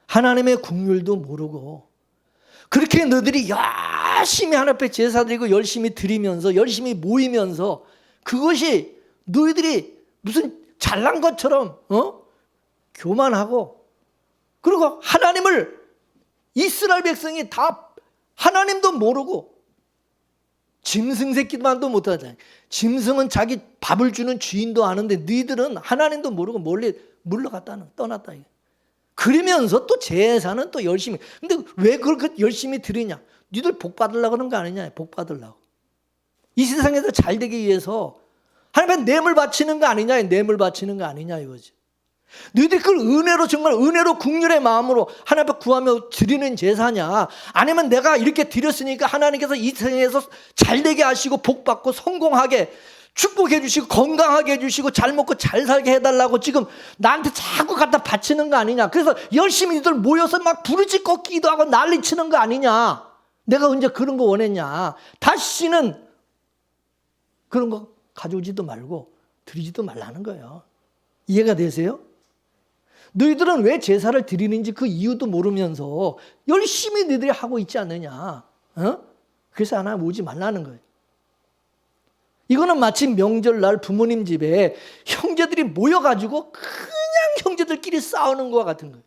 하나님의 긍휼도 모르고 그렇게 너희들이 열심히 하나님 앞에 제사 드리고 열심히 드리면서 열심히 모이면서 그것이 너희들이 무슨 잘난 것처럼 교만하고 그리고 하나님을 이스라엘 백성이 다 하나님도 모르고 짐승 새끼만도 못하잖아요. 짐승은 자기 밥을 주는 주인도 아는데 너희들은 하나님도 모르고 멀리 물러갔다는 떠났다. 그러면서 또 제사는 또 열심히. 근데 왜 그렇게 열심히 드리냐? 니들 복 받으려고 그런 거 아니냐? 복 받으려고. 이 세상에서 잘 되기 위해서 하나님께 뇌물 바치는 거 아니냐? 뇌물 바치는 거 아니냐 이거지. 너희들이 그걸 은혜로 정말 은혜로 긍휼의 마음으로 하나님 앞에 구하며 드리는 제사냐? 아니면 내가 이렇게 드렸으니까 하나님께서 이 세상에서 잘 되게 하시고 복 받고 성공하게 축복해 주시고 건강하게 해주시고 잘 먹고 잘 살게 해달라고 지금 나한테 자꾸 갖다 바치는 거 아니냐. 그래서 열심히 이들 모여서 막 부르짖고 기도하고 난리치는 거 아니냐. 내가 언제 그런 거 원했냐. 다시는 그런 거 가져오지도 말고 드리지도 말라는 거예요. 이해가 되세요? 너희들은 왜 제사를 드리는지 그 이유도 모르면서 열심히 너희들이 하고 있지 않느냐. 그래서 하나님 오지 말라는 거예요. 이거는 마치 명절날 부모님 집에 형제들이 모여가지고 그냥 형제들끼리 싸우는 것과 같은 거예요.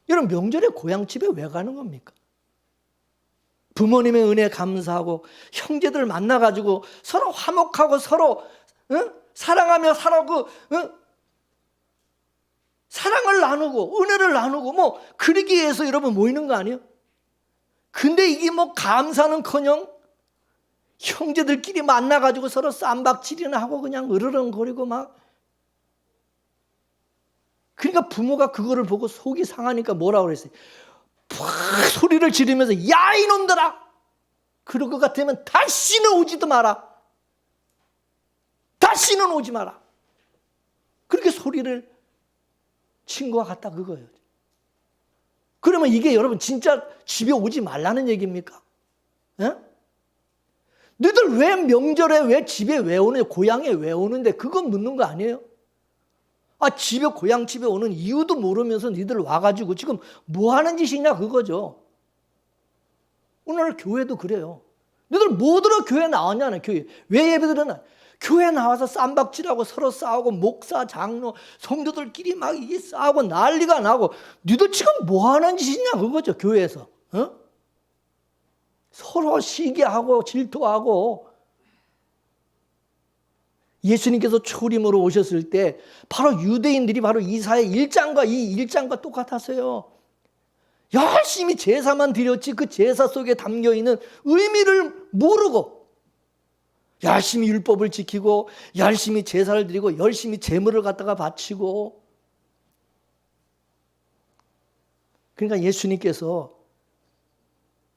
여러분 명절에 고향집에 왜 가는 겁니까? 부모님의 은혜 감사하고 형제들 만나가지고 서로 화목하고 서로 사랑하며 살아고 사랑을 나누고 은혜를 나누고 뭐 그러기 위해서 여러분 모이는 거 아니에요? 근데 이게 뭐 감사는커녕 형제들끼리 만나가지고 서로 쌈박질이나 하고 그냥 으르렁거리고 막. 그러니까 부모가 그거를 보고 속이 상하니까 뭐라고 그랬어요? 푹 소리를 지르면서 야 이놈들아! 그럴 것 같으면 다시는 오지도 마라. 다시는 오지 마라. 그렇게 소리를 친 것 같다 그거예요. 그러면 이게 여러분 진짜 집에 오지 말라는 얘기입니까? 예? 너희들 왜 명절에 왜 집에 왜 오느냐, 고향에 왜 오는데 그건 묻는 거 아니에요? 집에 고향 집에 오는 이유도 모르면서 너희들 와가지고 지금 뭐 하는 짓이냐 그거죠. 오늘 교회도 그래요. 너희들 뭐 들어 교회 나왔냐는 교회. 왜 예배 드렸나? 교회 나와서 쌈박질하고 서로 싸우고 목사, 장로, 성도들끼리 막 이게 싸우고 난리가 나고 너희들 지금 뭐 하는 짓이냐 그거죠 교회에서. 서로 시기하고 질투하고. 예수님께서 초림으로 오셨을 때 바로 유대인들이 바로 이사야 1장과 이 1장과 똑같았어요. 열심히 제사만 드렸지 그 제사 속에 담겨있는 의미를 모르고 열심히 율법을 지키고 열심히 제사를 드리고 열심히 제물을 갖다가 바치고. 그러니까 예수님께서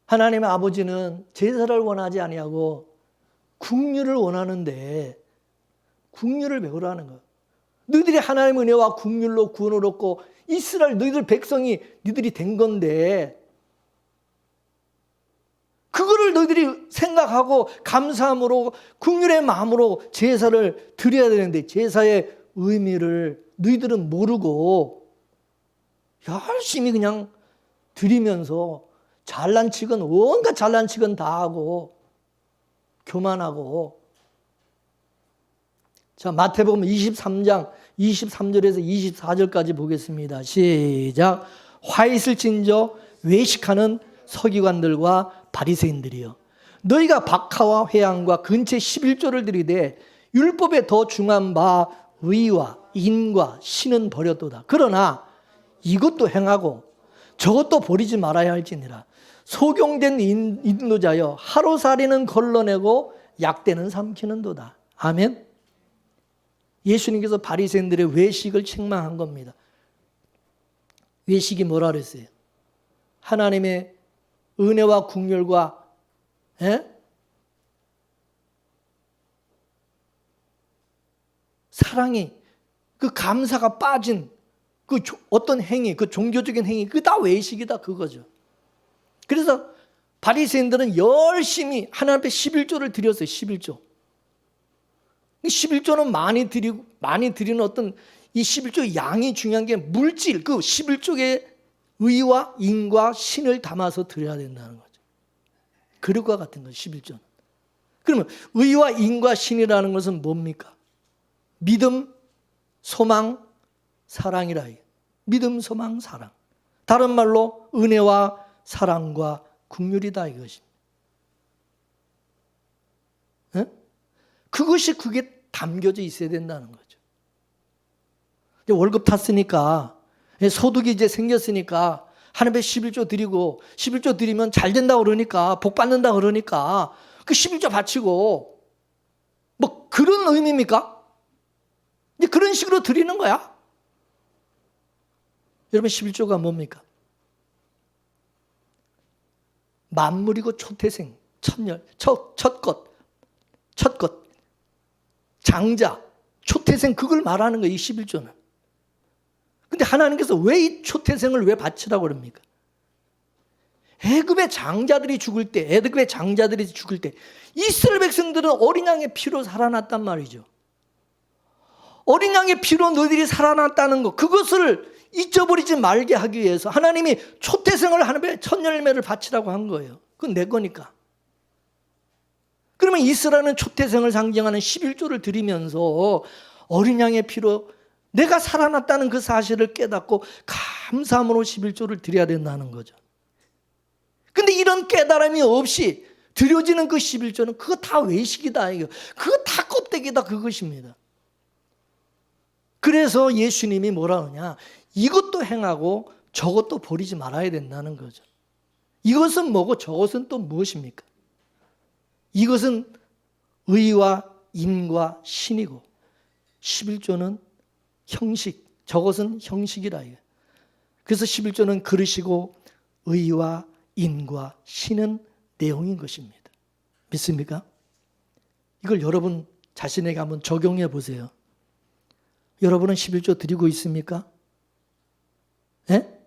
하나님의 아버지는 제사를 원하지 아니하고 긍휼을 원하는데 긍휼을 배우라는 거예요. 너희들이 하나님의 은혜와 긍휼로 구원을 얻고 이스라엘 너희들 백성이 너희들이 된 건데 그거를 너희들이 생각하고 감사함으로 긍휼의 마음으로 제사를 드려야 되는데 제사의 의미를 너희들은 모르고 열심히 그냥 드리면서 잘난 척은 온갖 잘난 척은 다 하고 교만하고. 자, 마태복음 23장 23절에서 24절까지 보겠습니다. 시작. 화 있을진저 외식하는 서기관들과 바리새인들이여, 너희가 박하와 회향과 근체 11조를 들이되 율법에 더 중한 바 의와 인과 신은 버렸도다. 그러나 이것도 행하고 저것도 버리지 말아야 할지니라. 소경된 인도자여, 하루살이는 걸러내고 약대는 삼키는도다. 아멘. 예수님께서 바리새인들의 외식을 책망한 겁니다. 외식이 뭐라 그랬어요? 하나님의 은혜와 국률과 사랑이, 그 감사가 빠진 그 어떤 행위, 그 종교적인 행위, 그게 다 외식이다 그거죠. 그래서 바리새인들은 열심히 하나님 앞에 11조를 드렸어요. 11조. 11조는 많이 드리는 어떤 이 11조 양이 중요한 게 물질, 그 11조의 의와 인과 신을 담아서 드려야 된다는 거죠. 그릇과 같은 거죠, 11조는. 그러면 의와 인과 신이라는 것은 뭡니까? 믿음, 소망, 사랑이라 해요. 믿음, 소망, 사랑. 다른 말로 은혜와 사랑과 긍휼이다 이것입니다. 그게 담겨져 있어야 된다는 거죠. 월급 탔으니까, 소득이 이제 생겼으니까 하나님께 11조 드리고, 11조 드리면 잘 된다고 그러니까, 복 받는다 그러니까 그 11조 바치고, 뭐 그런 의미입니까? 이제 그런 식으로 드리는 거야. 여러분, 11조가 뭡니까? 만물이고 초태생, 첫것, 장자, 초태생, 그걸 말하는 거예요, 이 11조는. 근데 하나님께서 왜 이 초태생을 왜 바치라고 그럽니까? 애굽의 장자들이 죽을 때, 이스라엘 백성들은 어린 양의 피로 살아났단 말이죠. 어린 양의 피로 너희들이 살아났다는 것, 그것을 잊어버리지 말게 하기 위해서 하나님이 초태생을 하나님의 첫 열매를 바치라고 한 거예요. 그건 내 거니까. 그러면 이스라엘은 초태생을 상징하는 11조를 드리면서 어린 양의 피로 내가 살아났다는 그 사실을 깨닫고 감사함으로 11조를 드려야 된다는 거죠. 근데 이런 깨달음이 없이 드려지는 그 11조는 그거 다 외식이다. 그거 다 껍데기다 그것입니다. 그래서 예수님이 뭐라 하냐? 이것도 행하고 저것도 버리지 말아야 된다는 거죠. 이것은 뭐고 저것은 또 무엇입니까? 이것은 의와 인과 신이고 11조는 형식, 저것은 형식이라. 그래서 11조는 그릇이고 의와 인과 신은 내용인 것입니다. 믿습니까? 이걸 여러분 자신에게 한번 적용해 보세요. 여러분은 11조 드리고 있습니까? 예?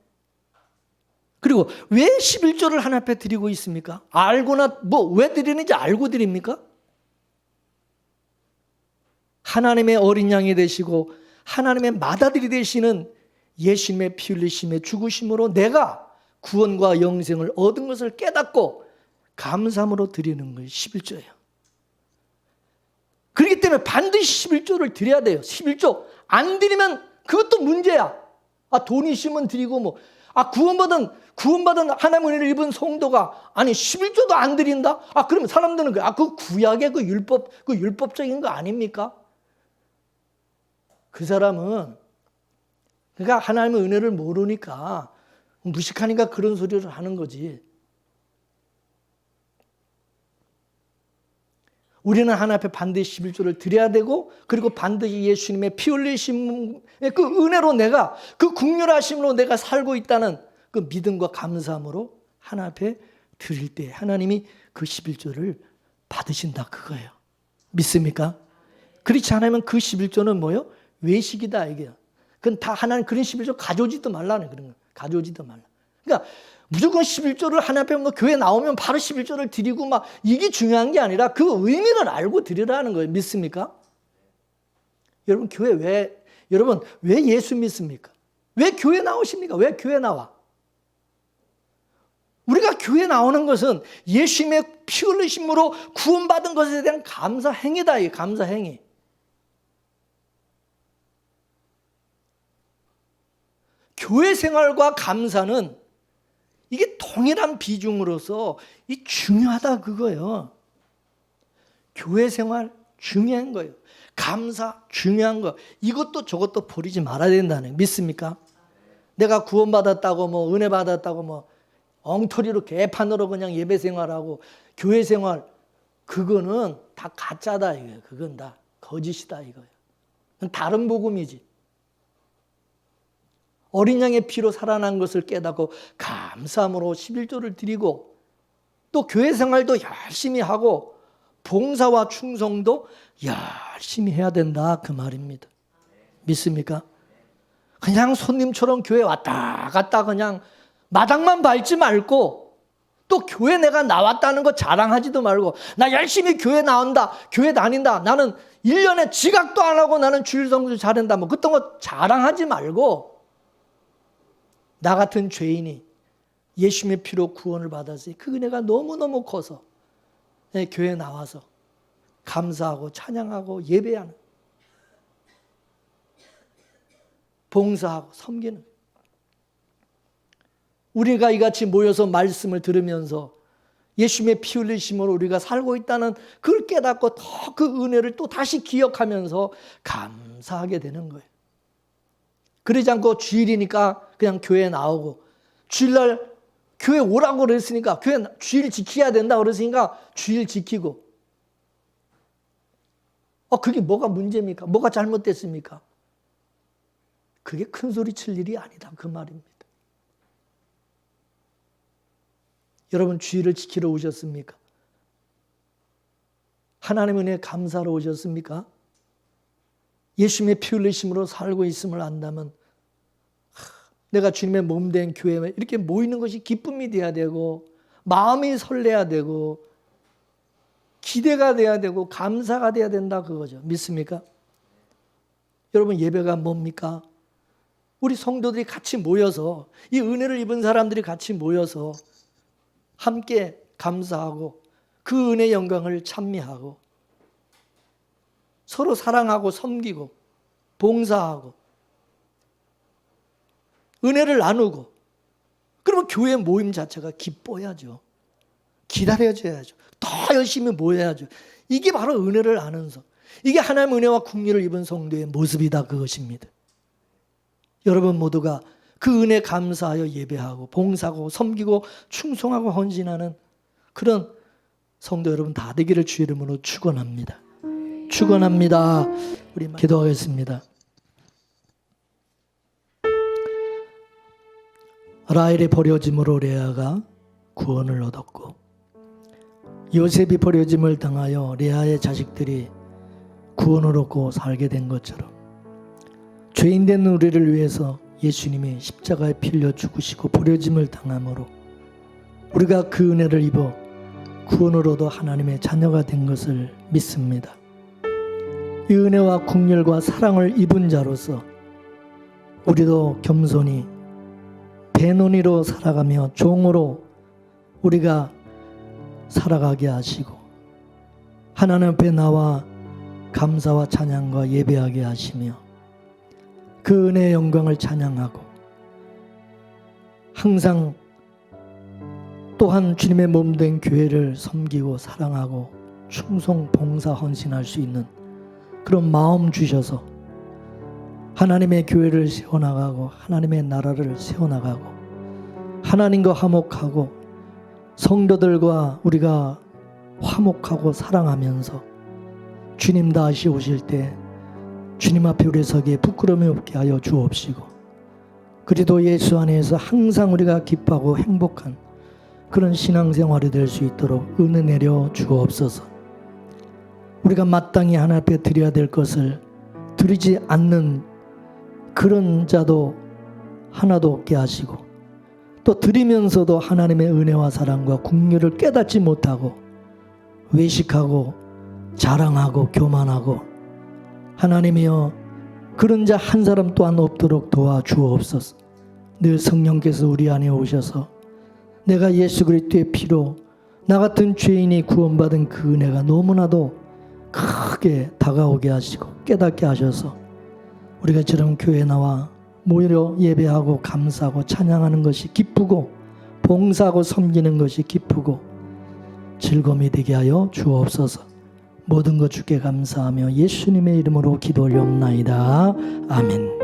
그리고 왜 11조를 하나님 앞에 드리고 있습니까? 알고나 왜 드리는지 알고 드립니까? 하나님의 어린 양이 되시고 하나님의 맏아들이 되시는 예수님의 피 흘리심의 죽으심으로 내가 구원과 영생을 얻은 것을 깨닫고 감사함으로 드리는 것이 11조예요. 그렇기 때문에 반드시 11조를 드려야 돼요. 11조 안 드리면 그것도 문제야. 돈 있으면 드리고 구원받은 하나님의 은혜를 입은 성도가 11조도 안 드린다? 그러면 사람들은 그 구약의 그 율법적인 거 아닙니까? 그 사람은 그러니까 하나님의 은혜를 모르니까 무식하니까 그런 소리를 하는 거지. 우리는 하나님 앞에 반드시 11조를 드려야 되고, 그리고 반드시 예수님의 피 흘리심의 그 은혜로 내가, 그 긍휼하심으로 내가 살고 있다는 그 믿음과 감사함으로 하나님 앞에 드릴 때 하나님이 그 11조를 받으신다 그거예요. 믿습니까? 그렇지 않으면 그 11조는 뭐예요? 외식이다 이게요. 그건 다 하나님 그런 11조 가져오지도 말라는 그런 거. 가져오지도 말라. 그러니까 무조건 11조를 하나님 앞에 교회 나오면 바로 11조를 드리고 이게 중요한 게 아니라 그 의미를 알고 드리라는 거예요. 믿습니까? 여러분 여러분 왜 예수 믿습니까? 왜 교회 나오십니까? 왜 교회 나와? 우리가 교회 나오는 것은 예수님의 피 흘리심으로 구원받은 것에 대한 감사 행위다. 이 감사 행위. 교회 생활과 감사는 이게 동일한 비중으로서 이 중요하다 그거예요. 교회 생활 중요한 거예요. 감사 중요한 거. 이것도 저것도 버리지 말아야 된다는 믿습니까? 내가 구원받았다고 뭐 은혜 받았다고 뭐 엉터리로 개판으로 그냥 예배 생활하고 교회 생활 그거는 다 가짜다 이거예요. 그건 다 거짓이다 이거예요. 그건 다른 복음이지. 어린 양의 피로 살아난 것을 깨닫고 감사함으로 11조를 드리고 또 교회 생활도 열심히 하고 봉사와 충성도 열심히 해야 된다 그 말입니다. 믿습니까? 그냥 손님처럼 교회 왔다 갔다 그냥 마당만 밟지 말고 또 교회 내가 나왔다는 거 자랑하지도 말고 나 열심히 교회 나온다 교회 다닌다 나는 1년에 지각도 안 하고 나는 주일 성수 잘한다 뭐 그딴 거 자랑하지 말고 나 같은 죄인이 예수님의 피로 구원을 받았으니 그 은혜가 너무너무 커서 교회에 나와서 감사하고 찬양하고 예배하는 봉사하고 섬기는 우리가 이같이 모여서 말씀을 들으면서 예수님의 피 흘리심으로 우리가 살고 있다는 그걸 깨닫고 더 그 은혜를 또 다시 기억하면서 감사하게 되는 거예요. 그러지 않고 주일이니까 그냥 교회에 나오고 주일날 교회 오라고 그랬으니까 교회 주일 지켜야 된다 그랬으니까 주일 지키고 그게 뭐가 문제입니까? 뭐가 잘못됐습니까? 그게 큰 소리 칠 일이 아니다 그 말입니다. 여러분 주일을 지키러 오셨습니까? 하나님의 은혜에 감사로 오셨습니까? 예수님의 피 흘리심으로 살고 있음을 안다면 내가 주님의 몸된 교회에 이렇게 모이는 것이 기쁨이 돼야 되고 마음이 설레야 되고 기대가 돼야 되고 감사가 돼야 된다 그거죠. 믿습니까? 여러분 예배가 뭡니까? 우리 성도들이 같이 모여서 이 은혜를 입은 사람들이 같이 모여서 함께 감사하고 그 은혜의 영광을 찬미하고 서로 사랑하고 섬기고 봉사하고 은혜를 나누고 그러면 교회 모임 자체가 기뻐야죠. 기다려줘야죠. 더 열심히 모여야죠. 이게 바로 은혜를 아는 성. 이게 하나님의 은혜와 국리를 입은 성도의 모습이다 그것입니다. 여러분 모두가 그 은혜 감사하여 예배하고 봉사하고 섬기고 충성하고 헌신하는 그런 성도 여러분 다 되기를 주의 이름으로 축원합니다. 축원합니다. 우리 기도하겠습니다. 라헬의 버려짐으로 레아가 구원을 얻었고 요셉이 버려짐을 당하여 레아의 자식들이 구원을 얻고 살게 된 것처럼 죄인된 우리를 위해서 예수님이 십자가에 피 흘려 죽으시고 버려짐을 당함으로 우리가 그 은혜를 입어 구원을 얻어 하나님의 자녀가 된 것을 믿습니다. 이 은혜와 긍휼과 사랑을 입은 자로서 우리도 겸손히 대논의로 살아가며 종으로 우리가 살아가게 하시고 하나님 앞에 나와 감사와 찬양과 예배하게 하시며 그 은혜의 영광을 찬양하고 항상 또한 주님의 몸된 교회를 섬기고 사랑하고 충성 봉사 헌신할 수 있는 그런 마음 주셔서 하나님의 교회를 세워나가고 하나님의 나라를 세워나가고 하나님과 화목하고 성도들과 우리가 화목하고 사랑하면서 주님 다시 오실 때 주님 앞에 우리 서기에 부끄러움이 없게 하여 주옵시고 그리도 예수 안에서 항상 우리가 기뻐하고 행복한 그런 신앙생활이 될 수 있도록 은혜 내려 주옵소서. 우리가 마땅히 하나님 앞에 드려야 될 것을 드리지 않는 그런 자도 하나도 없게 하시고 또 드리면서도 하나님의 은혜와 사랑과 긍휼을 깨닫지 못하고 외식하고 자랑하고 교만하고 하나님이여 그런 자 한 사람 또한 없도록 도와주옵소서. 늘 성령께서 우리 안에 오셔서 내가 예수 그리스도의 피로 나 같은 죄인이 구원받은 그 은혜가 너무나도 크게 다가오게 하시고 깨닫게 하셔서 우리가 저런 교회에 나와 모여 예배하고 감사하고 찬양하는 것이 기쁘고 봉사하고 섬기는 것이 기쁘고 즐거움이 되게 하여 주옵소서. 모든 것 주께 감사하며 예수님의 이름으로 기도 올리옵나이다. 아멘.